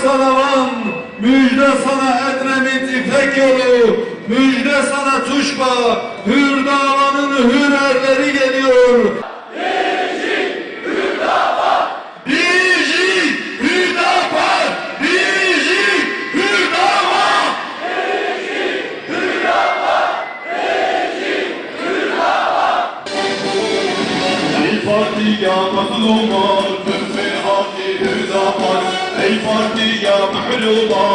sana Van, müjde sana Edremit İpek yolu, müjde sana Tuşba, Hür davanın hür erleri geliyor. Biricik Hürdapar! Biricik Hürdapar! Biricik Hürdapar! Biricik Hürdapar! Biricik Hürdapar! Ey parti ya mazluma, Hati Hürdapar! Ey parti ya mahluma,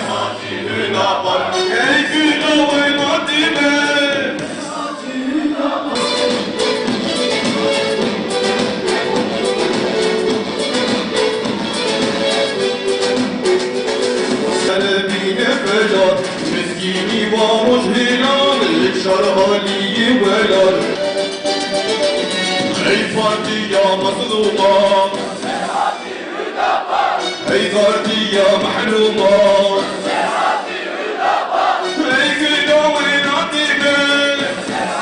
Hati Hürdapar! Ey günah ve nadime! Miskini vamuş hilal, şarhaliyi velal. Ey parti ya mazluma, Hati Hürdapar! ey parti ya mahluma, Hati Hürdapar! ey günah ve nadime,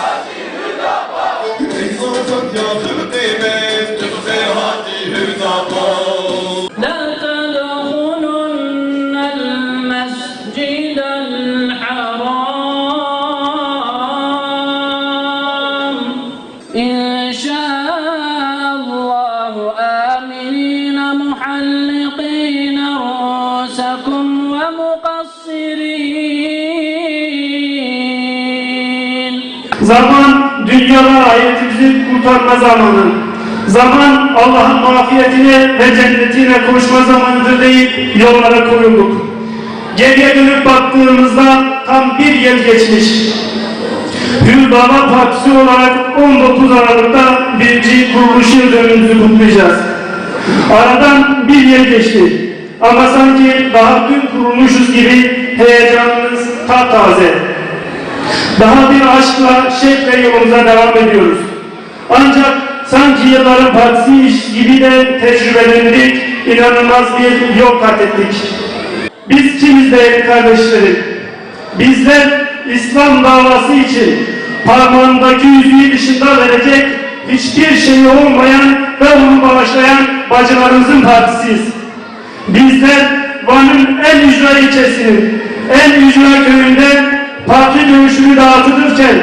Hati Hürdapar! ey zaten ya hırdime, Hati Hürdapar. لا تدخلن المسجد الحرام إن شاء الله آمنين محلقين رؤوسكم ومقصرين. Zaman dünyada ayetimizi kurtarma zamanı. Zaman Allah'ın mağfiretine ve cennetine koşma zamanıdır deyip yollara koyulduk. Geriye dönüp baktığımızda tam bir yıl geçmiş. Hür Dava Partisi olarak 19 Aralık'ta birinci kuruluş yıl dönümümüzü kutlayacağız. Aradan bir yıl geçti. Ama sanki daha dün kurulmuşuz gibi heyecanımız taptaze. Daha bir aşkla, şevkle yolumuza devam ediyoruz. Ancak sanki yılların partisiymiş gibi de tecrübelendik, inanılmaz bir yol kat ettik. Biz kimiz değerli kardeşlerim? Bizler İslam davası için parmağındaki yüzüğü dışında verecek hiçbir şeyi olmayan ve onu bağışlayan bacılarımızın partisiyiz. Bizler Van'ın en ücra ilçesinin en ücra köyünde parti dönüşümü dağıtılırken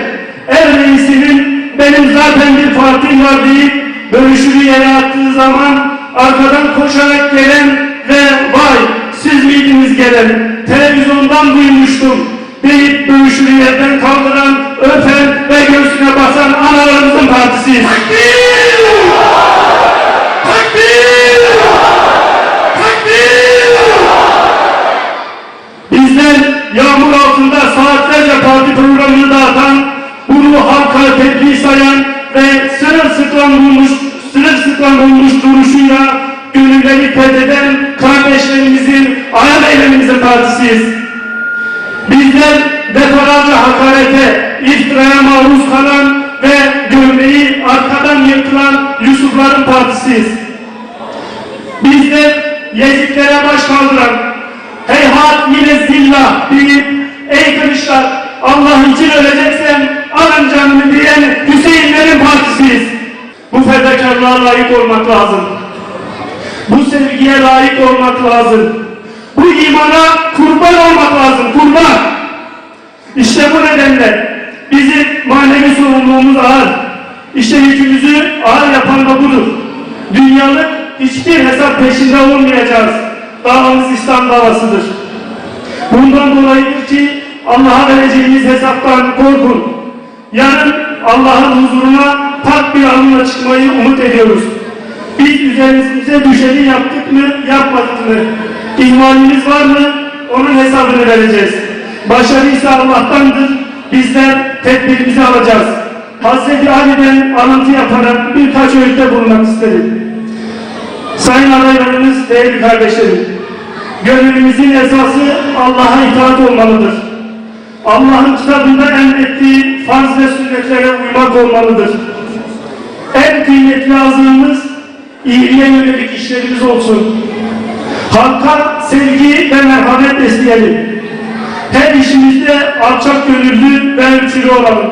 el reisinin benim zaten bir partim var deyip dönüşümü yere attığı zaman arkadan koşarak gelen ve vay siz miydiniz gelen televizyondan duymuştum deyip dönüşümü yerden kaldıran, öpen ve göğsüne basan analarımızın partisiyiz. Takbir! Takbir! Takbir! Bizler yağmur altında saatlerce parti programını dağıtan, bunu halka tepki sayan ve sırılsıklam olmuş duruşuyla gönülleri fetheden kardeşlerimizin, ayak eylemimizin partisiyiz. Bizler defalarca hakarete, iftiraya maruz kalan ve gömleği arkadan yırtılan Yusufların partisiyiz. Bizler Yezitlere baş kaldıran, heyhat yine zillah deyip, ey kılıçlar Allah için öleceksem alın canını diyen Hüseyinlerin partisiyiz. Bu fedakarlığa layık olmak lazım. Bu sevgiye layık olmak lazım. Bu imana kurban olmak lazım, kurban. İşte bu nedenle bizim manevi sorumluluğumuz ağır. İşte yükümüzü ağır yapan da budur. Dünyalık hiçbir hesap peşinde olmayacağız. Davamız İslam davasıdır. Bundan dolayıdır ki Allah'a vereceğimiz hesaptan korkun. Yarın Allah'ın huzuruna pak bir alımla çıkmayı umut ediyoruz. Biz üzerimize düşeni yaptık mı, yapmadık mı? İhmalimiz var mı? Onun hesabını vereceğiz. Başarı ise Allah'tandır. Bizler tedbirimizi alacağız. Hazreti Ali'den alıntı yaparak birkaç öğütte bulunmak istedim. Sayın adaylarımız, değerli kardeşlerim, gönlümüzün esası Allah'a itaat olmalıdır. Allah'ın kitabında emrettiği farz ve sünnetlere uymak olmalıdır. En kıymetli azığımız iyiliğe yönelik işlerimiz olsun. Halka sevgi ve merhamet besleyelim. Her işimizde alçak gönüllü ve ölçülü olalım.